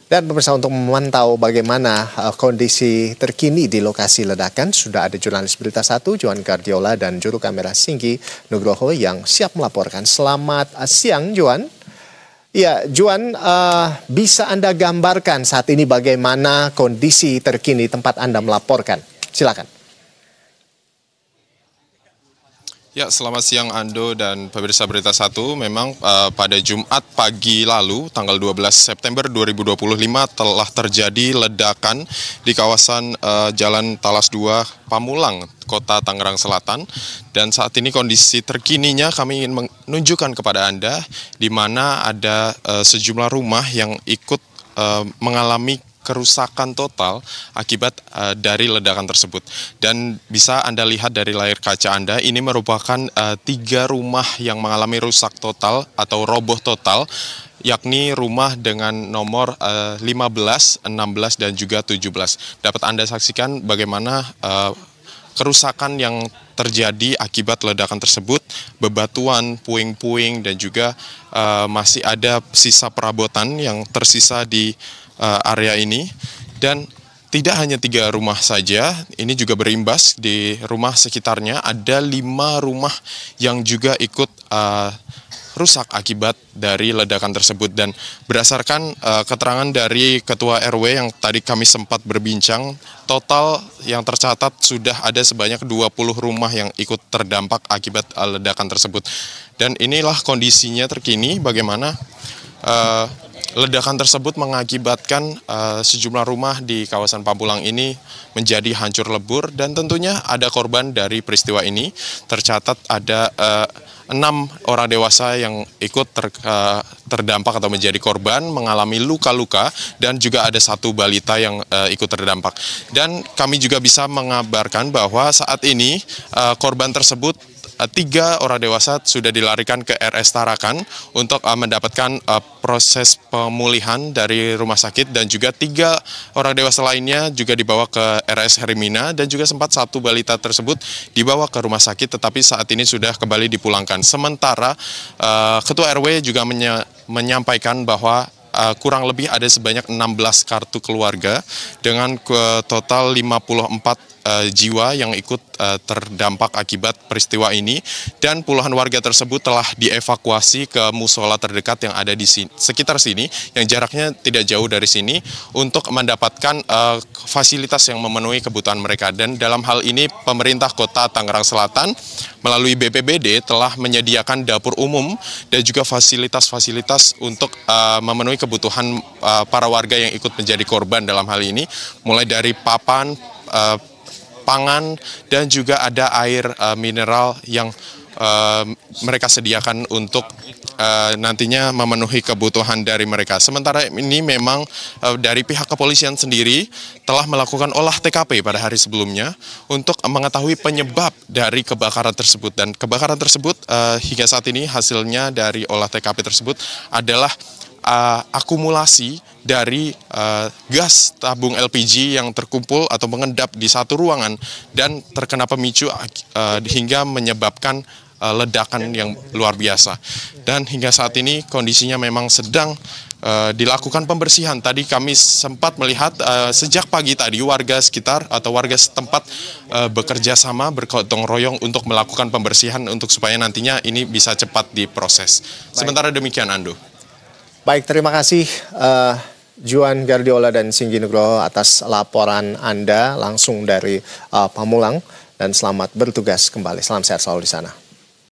Dan pemirsa, untuk memantau bagaimana kondisi terkini di lokasi ledakan, sudah ada jurnalis Berita 1, Johan Gardiola, dan juru kamera Singgi Nugroho yang siap melaporkan. Selamat siang, Johan. Ya, Johan, bisa Anda gambarkan saat ini bagaimana kondisi terkini tempat Anda melaporkan? Silakan. Ya, selamat siang Ando dan pemirsa Berita 1. Memang pada Jumat pagi lalu, tanggal 12 September 2025 telah terjadi ledakan di kawasan Jalan Talas 2 Pamulang, Kota Tangerang Selatan. Dan saat ini kondisi terkininya kami ingin menunjukkan kepada Anda di mana ada sejumlah rumah yang ikut mengalami kerusakan total akibat dari ledakan tersebut. Dan bisa Anda lihat dari layar kaca Anda, ini merupakan 3 rumah yang mengalami rusak total atau roboh total, yakni rumah dengan nomor 15, 16, dan juga 17. Dapat Anda saksikan bagaimana kerusakan yang terjadi akibat ledakan tersebut, bebatuan, puing-puing, dan juga masih ada sisa perabotan yang tersisa di area ini. Dan tidak hanya 3 rumah saja, ini juga berimbas di rumah sekitarnya. Ada 5 rumah yang juga ikut rusak akibat dari ledakan tersebut. Dan berdasarkan keterangan dari Ketua RW yang tadi kami sempat berbincang, total yang tercatat sudah ada sebanyak 20 rumah yang ikut terdampak akibat ledakan tersebut. Dan inilah kondisinya terkini bagaimana ledakan tersebut mengakibatkan sejumlah rumah di kawasan Pamulang ini menjadi hancur lebur, dan tentunya ada korban dari peristiwa ini. Tercatat ada 6 orang dewasa yang ikut terdampak atau menjadi korban, mengalami luka-luka, dan juga ada 1 balita yang ikut terdampak. Dan kami juga bisa mengabarkan bahwa saat ini korban tersebut 3 orang dewasa sudah dilarikan ke RS Tarakan untuk mendapatkan proses pemulihan dari rumah sakit, dan juga 3 orang dewasa lainnya juga dibawa ke RS Hermina, dan juga sempat 1 balita tersebut dibawa ke rumah sakit tetapi saat ini sudah kembali dipulangkan. Sementara Ketua RW juga menyampaikan bahwa kurang lebih ada sebanyak 16 kartu keluarga dengan total 54 jiwa yang ikut terdampak akibat peristiwa ini, dan puluhan warga tersebut telah dievakuasi ke musola terdekat yang ada di sekitar sini, yang jaraknya tidak jauh dari sini, untuk mendapatkan fasilitas yang memenuhi kebutuhan mereka. Dan dalam hal ini pemerintah Kota Tangerang Selatan melalui BPBD telah menyediakan dapur umum dan juga fasilitas-fasilitas untuk memenuhi kebutuhan para warga yang ikut menjadi korban dalam hal ini, mulai dari papan, pangan, dan juga ada air mineral yang mereka sediakan untuk nantinya memenuhi kebutuhan dari mereka. Sementara ini memang dari pihak kepolisian sendiri telah melakukan olah TKP pada hari sebelumnya untuk mengetahui penyebab dari kebakaran tersebut. Dan kebakaran tersebut hingga saat ini hasilnya dari olah TKP tersebut adalah akumulasi dari gas tabung LPG yang terkumpul atau mengendap di satu ruangan dan terkena pemicu hingga menyebabkan ledakan yang luar biasa. Dan hingga saat ini kondisinya memang sedang dilakukan pembersihan. Tadi kami sempat melihat sejak pagi tadi warga sekitar atau warga setempat bekerja sama, bergotong royong untuk melakukan pembersihan untuk supaya nantinya ini bisa cepat diproses. Sementara demikian, Ando. Baik, terima kasih Johan Gardiola dan Singgi Nugroho atas laporan Anda langsung dari Pamulang, dan selamat bertugas kembali. Salam sehat selalu di sana.